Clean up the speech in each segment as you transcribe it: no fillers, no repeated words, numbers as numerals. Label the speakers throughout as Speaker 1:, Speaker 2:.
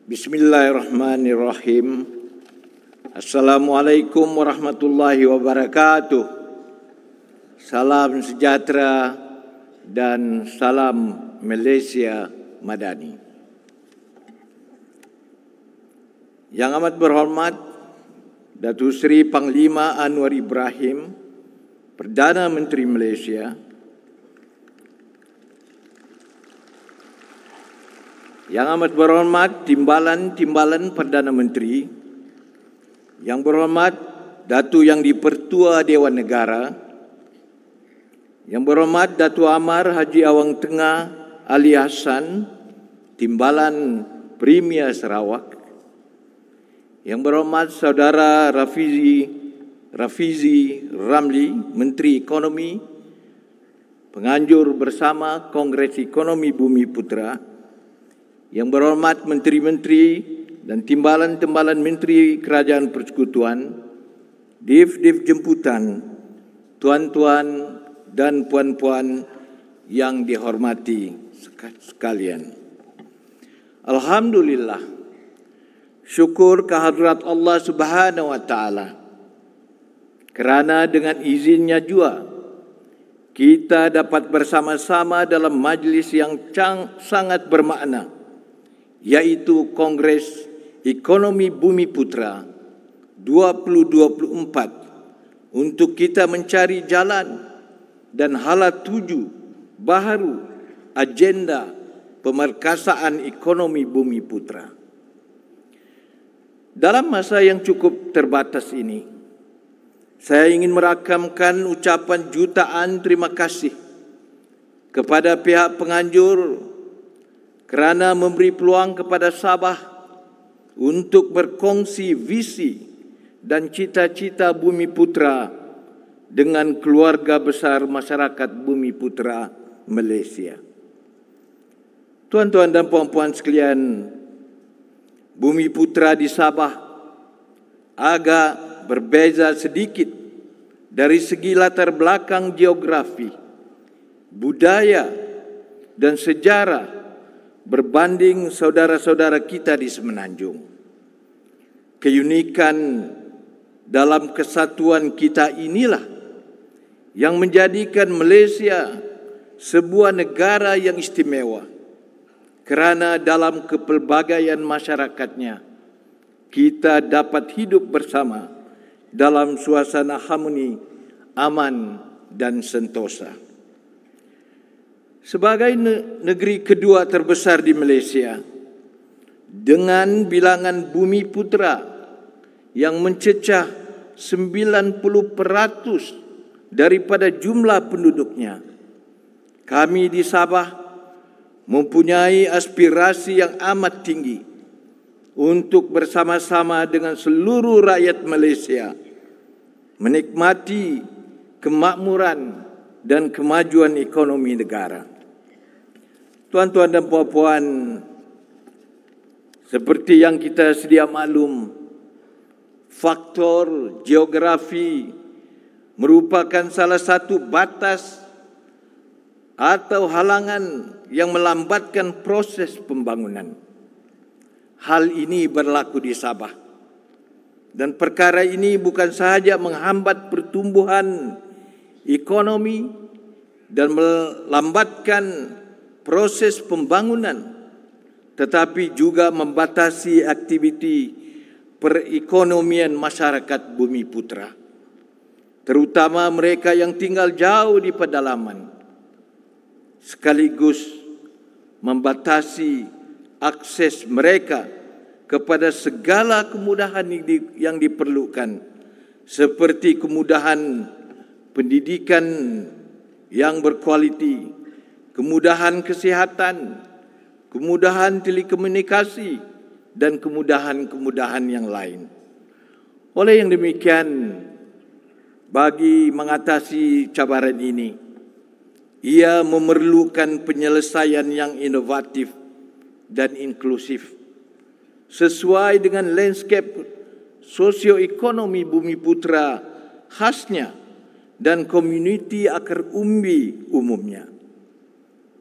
Speaker 1: Bismillahirrahmanirrahim. Assalamualaikum warahmatullahi wabarakatuh. Salam sejahtera dan salam Malaysia Madani. Yang amat berhormat Datuk Seri Panglima Anwar Ibrahim, Perdana Menteri Malaysia, yang amat berhormat Timbalan Perdana Menteri, yang berhormat Datuk Yang di-Pertua Dewan Negara, yang berhormat Datuk Amar Haji Awang Tengah Ali Hassan, Timbalan Premier Sarawak, yang berhormat Saudara Rafizi Ramli, Menteri Ekonomi, penganjur bersama Kongres Ekonomi Bumi Putra, yang berhormat Menteri-Menteri dan Timbalan-Timbalan Menteri Kerajaan Persekutuan, Div-Div Jemputan, Tuan-Tuan dan Puan-Puan yang dihormati sekalian. Alhamdulillah, syukur kehadrat Allah Subhanahu wa Ta'ala, kerana dengan izinnya jua kita dapat bersama-sama dalam majlis yang sangat bermakna, iaitu Kongres Ekonomi Bumi Putra 2024, untuk kita mencari jalan dan hala tuju baharu agenda pemerkasaan ekonomi Bumi Putra. Dalam masa yang cukup terbatas ini, saya ingin merakamkan ucapan jutaan terima kasih kepada pihak penganjur kerana memberi peluang kepada Sabah untuk berkongsi visi dan cita-cita Bumi Putra dengan keluarga besar masyarakat Bumi Putra Malaysia. Tuan-tuan dan puan-puan sekalian, Bumi Putra di Sabah agak berbeza sedikit dari segi latar belakang geografi, budaya dan sejarah berbanding saudara-saudara kita di Semenanjung. Keunikan dalam kesatuan kita inilah yang menjadikan Malaysia sebuah negara yang istimewa, kerana dalam kepelbagaian masyarakatnya kita dapat hidup bersama dalam suasana harmoni, aman dan sentosa. Sebagai negeri kedua terbesar di Malaysia, dengan bilangan Bumi Putra yang mencecah 90% daripada jumlah penduduknya, kami di Sabah mempunyai aspirasi yang amat tinggi untuk bersama-sama dengan seluruh rakyat Malaysia menikmati kemakmuran dan kemajuan ekonomi negara. Tuan-tuan dan puan-puan, seperti yang kita sedia maklum, faktor geografi merupakan salah satu batas atau halangan yang melambatkan proses pembangunan. Hal ini berlaku di Sabah. Dan perkara ini bukan sahaja menghambat pertumbuhan ekonomi dan melambatkan proses pembangunan, tetapi juga membatasi aktiviti perekonomian masyarakat Bumi Putra, terutama mereka yang tinggal jauh di pedalaman, sekaligus membatasi akses mereka kepada segala kemudahan yang diperlukan, seperti kemudahan pendidikan yang berkualiti, kemudahan kesihatan, kemudahan telekomunikasi, dan kemudahan-kemudahan yang lain. Oleh yang demikian, bagi mengatasi cabaran ini, ia memerlukan penyelesaian yang inovatif dan inklusif, sesuai dengan landscape sosioekonomi Bumi Putra khasnya dan komuniti akar umbi umumnya.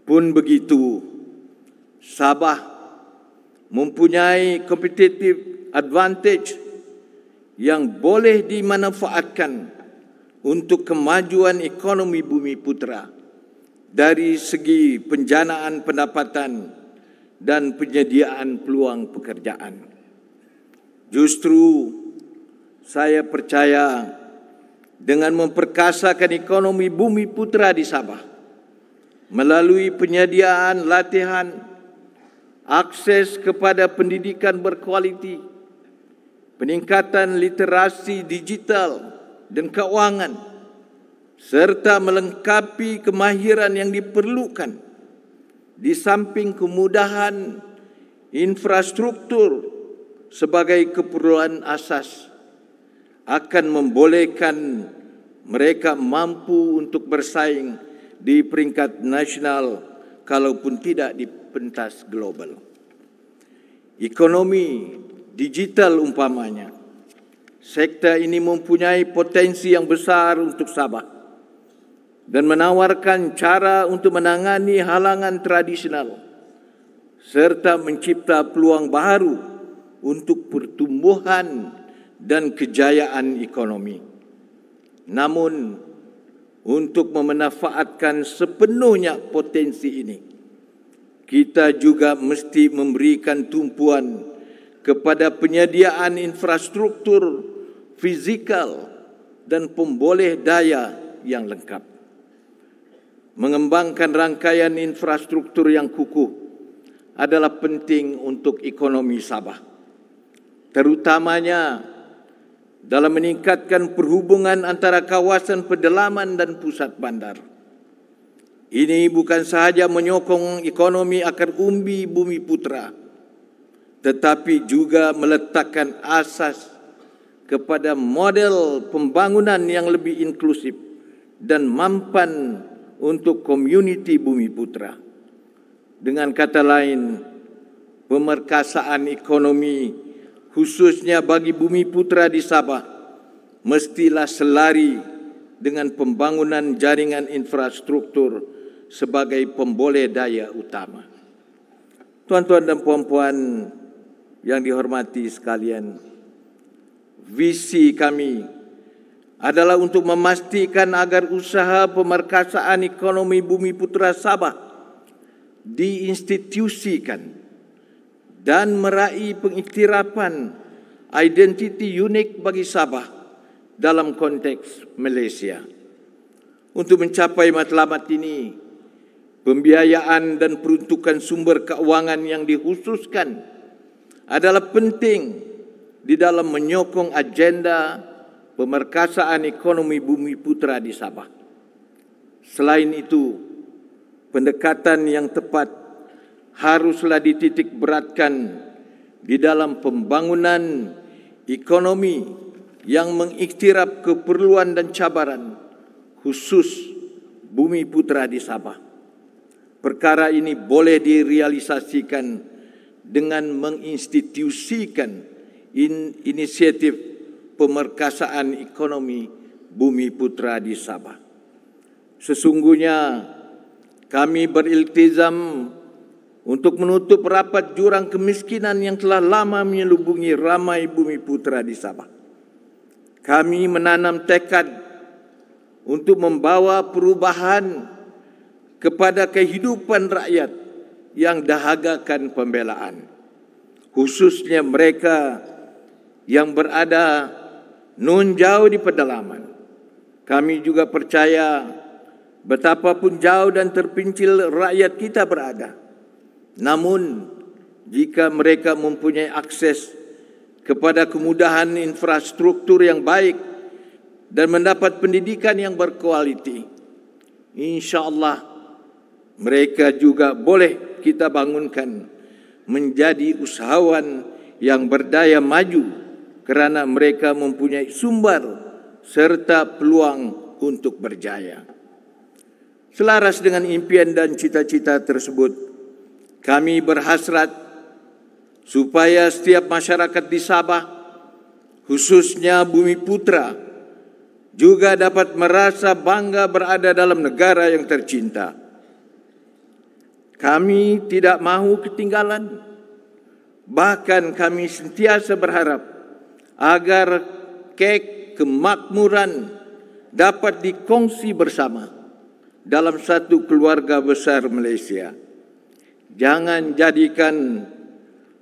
Speaker 1: Pun begitu, Sabah mempunyai competitive advantage yang boleh dimanfaatkan untuk kemajuan ekonomi Bumi Putra dari segi penjanaan pendapatan dan penyediaan peluang pekerjaan. Justru saya percaya dengan memperkasakan ekonomi Bumi Putra di Sabah melalui penyediaan latihan, akses kepada pendidikan berkualiti, peningkatan literasi digital dan keuangan, serta melengkapi kemahiran yang diperlukan di samping kemudahan infrastruktur sebagai keperluan asas, akan membolehkan mereka mampu untuk bersaing di peringkat nasional kalaupun tidak di pentas global. Ekonomi digital umpamanya, sektor ini mempunyai potensi yang besar untuk Sabah dan menawarkan cara untuk menangani halangan tradisional serta mencipta peluang baru untuk pertumbuhan dan kejayaan ekonomi. Namun, untuk memanfaatkan sepenuhnya potensi ini, kita juga mesti memberikan tumpuan kepada penyediaan infrastruktur fizikal dan pemboleh daya yang lengkap. Mengembangkan rangkaian infrastruktur yang kukuh adalah penting untuk ekonomi Sabah, terutamanya dalam meningkatkan perhubungan antara kawasan pedalaman dan pusat bandar. Ini bukan sahaja menyokong ekonomi akar umbi Bumi Putra, tetapi juga meletakkan asas kepada model pembangunan yang lebih inklusif dan mampan untuk komuniti Bumi Putra. Dengan kata lain, pemerkasaan ekonomi khususnya bagi Bumi Putra di Sabah mestilah selari dengan pembangunan jaringan infrastruktur sebagai pemboleh daya utama. Tuan-tuan dan puan-puan yang dihormati sekalian, visi kami adalah untuk memastikan agar usaha pemerkasaan ekonomi Bumi Putra Sabah diinstitusikan dan meraih pengiktirafan identiti unik bagi Sabah dalam konteks Malaysia. Untuk mencapai matlamat ini, pembiayaan dan peruntukan sumber keuangan yang dikhususkan adalah penting di dalam menyokong agenda pemerkasaan ekonomi Bumi Putra di Sabah. Selain itu, pendekatan yang tepat haruslah dititik beratkan di dalam pembangunan ekonomi yang mengiktiraf keperluan dan cabaran khusus Bumi Putra di Sabah. Perkara ini boleh direalisasikan dengan menginstitusikan inisiatif pemerkasaan ekonomi Bumi Putra di Sabah. Sesungguhnya kami beriltizam untuk menutup rapat jurang kemiskinan yang telah lama menyelubungi ramai Bumi Putra di Sabah. Kami menanam tekad untuk membawa perubahan kepada kehidupan rakyat yang dahagakan pembelaan, khususnya mereka yang berada nun jauh di pedalaman. Kami juga percaya betapapun jauh dan terpencil rakyat kita berada, namun jika mereka mempunyai akses kepada kemudahan infrastruktur yang baik dan mendapat pendidikan yang berkualiti, insya-Allah mereka juga boleh kita bangunkan menjadi usahawan yang berdaya maju kerana mereka mempunyai sumber serta peluang untuk berjaya. Selaras dengan impian dan cita-cita tersebut, kami berhasrat supaya setiap masyarakat di Sabah, khususnya Bumi Putra, juga dapat merasa bangga berada dalam negara yang tercinta. Kami tidak mahu ketinggalan Bahkan kami sentiasa berharap agar kek kemakmuran dapat dikongsi bersama dalam satu keluarga besar Malaysia. Jangan jadikan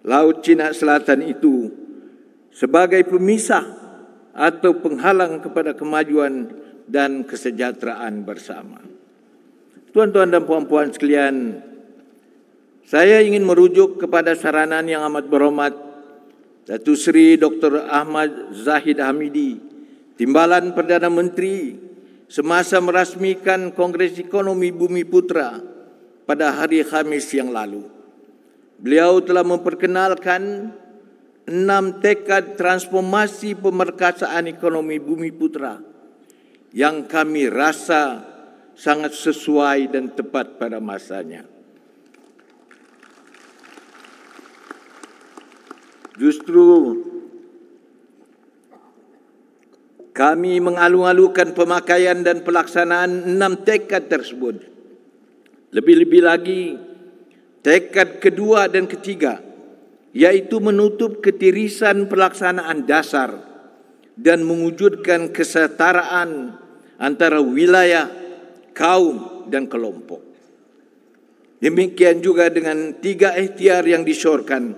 Speaker 1: Laut Cina Selatan itu sebagai pemisah atau penghalang kepada kemajuan dan kesejahteraan bersama. Tuan-tuan dan puan-puan sekalian, saya ingin merujuk kepada saranan yang amat berhormat Datuk Seri Dr. Ahmad Zahid Hamidi, Timbalan Perdana Menteri, semasa merasmikan Kongres Ekonomi Bumi Putra pada hari Khamis yang lalu. Beliau telah memperkenalkan 6 tekad transformasi pemerkasaan ekonomi Bumi Putra yang kami rasa sangat sesuai dan tepat pada masanya. Justru kami mengalu-alukan pemakaian dan pelaksanaan 6 tekad tersebut. Lebih-lebih lagi, tekad kedua dan ketiga, yaitu menutup ketirisan pelaksanaan dasar dan mewujudkan kesetaraan antara wilayah, kaum dan kelompok. Demikian juga dengan 3 ikhtiar yang disyorkan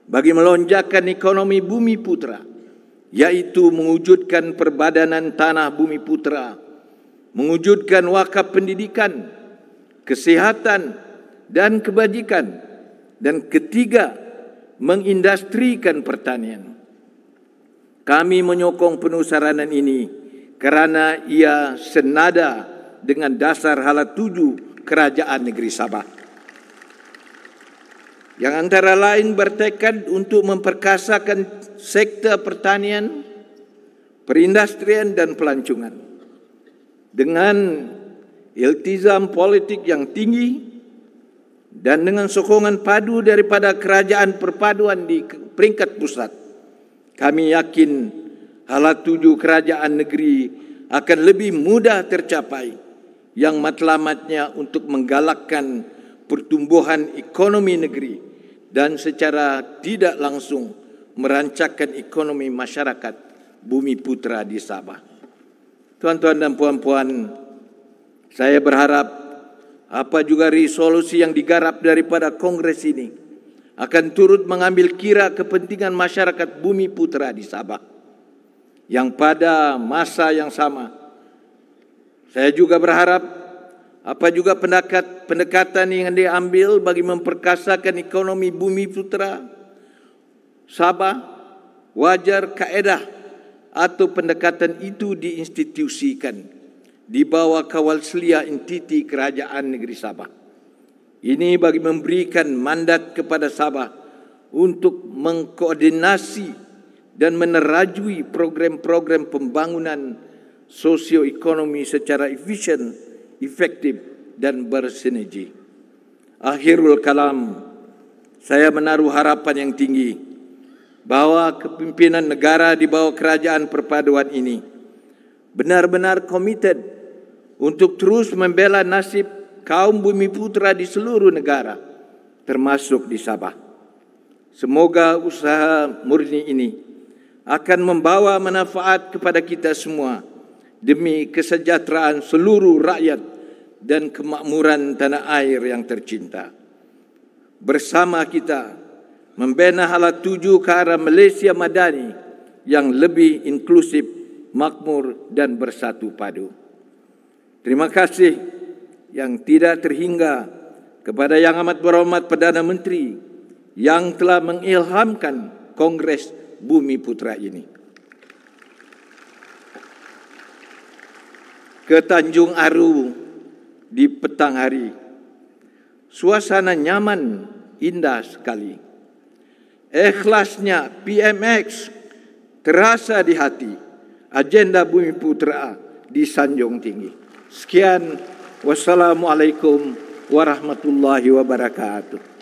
Speaker 1: bagi melonjakkan ekonomi Bumi Putra, yaitu mewujudkan perbadanan tanah Bumi Putra, mewujudkan wakaf pendidikan, kesihatan dan kebajikan, dan ketiga, mengindustrikan pertanian. Kami menyokong penuh saranan ini kerana ia senada dengan dasar hala 7 Kerajaan Negeri Sabah, yang antara lain bertekad untuk memperkasakan sektor pertanian, perindustrian dan pelancongan dengan iltizam politik yang tinggi dan dengan sokongan padu daripada kerajaan perpaduan di peringkat pusat. Kami yakin hala 7 kerajaan negeri akan lebih mudah tercapai, yang matlamatnya untuk menggalakkan pertumbuhan ekonomi negeri dan secara tidak langsung merancangkan ekonomi masyarakat Bumi Putra di Sabah. Tuan-tuan dan puan-puan, saya berharap apa juga resolusi yang digarap daripada Kongres ini akan turut mengambil kira kepentingan masyarakat Bumi Putra di Sabah, yang pada masa yang sama saya juga berharap apa juga pendekatan yang diambil bagi memperkasakan ekonomi Bumi Putra Sabah, wajar kaedah atau pendekatan itu diinstitusikan di bawah kawal selia entiti Kerajaan Negeri Sabah. Ini bagi memberikan mandat kepada Sabah untuk mengkoordinasi dan menerajui program-program pembangunan sosioekonomi secara efisien, efektif dan bersinergi. Akhirul kalam, saya menaruh harapan yang tinggi bahawa kepimpinan negara di bawah kerajaan perpaduan ini benar-benar komited untuk terus membela nasib kaum Bumi Putra di seluruh negara, termasuk di Sabah. Semoga usaha murni ini akan membawa manfaat kepada kita semua demi kesejahteraan seluruh rakyat dan kemakmuran tanah air yang tercinta. Bersama kita membina hala 7 ke arah Malaysia Madani yang lebih inklusif, makmur dan bersatu padu. Terima kasih yang tidak terhingga kepada Yang Amat Berhormat Perdana Menteri yang telah mengilhamkan Kongres Bumi Putra ini. Ke Tanjung Aru di petang hari, suasana nyaman, indah sekali. Ikhlasnya PMX terasa di hati. Agenda Bumi Putra disanjung tinggi. Sekian, wassalamualaikum warahmatullahi wabarakatuh.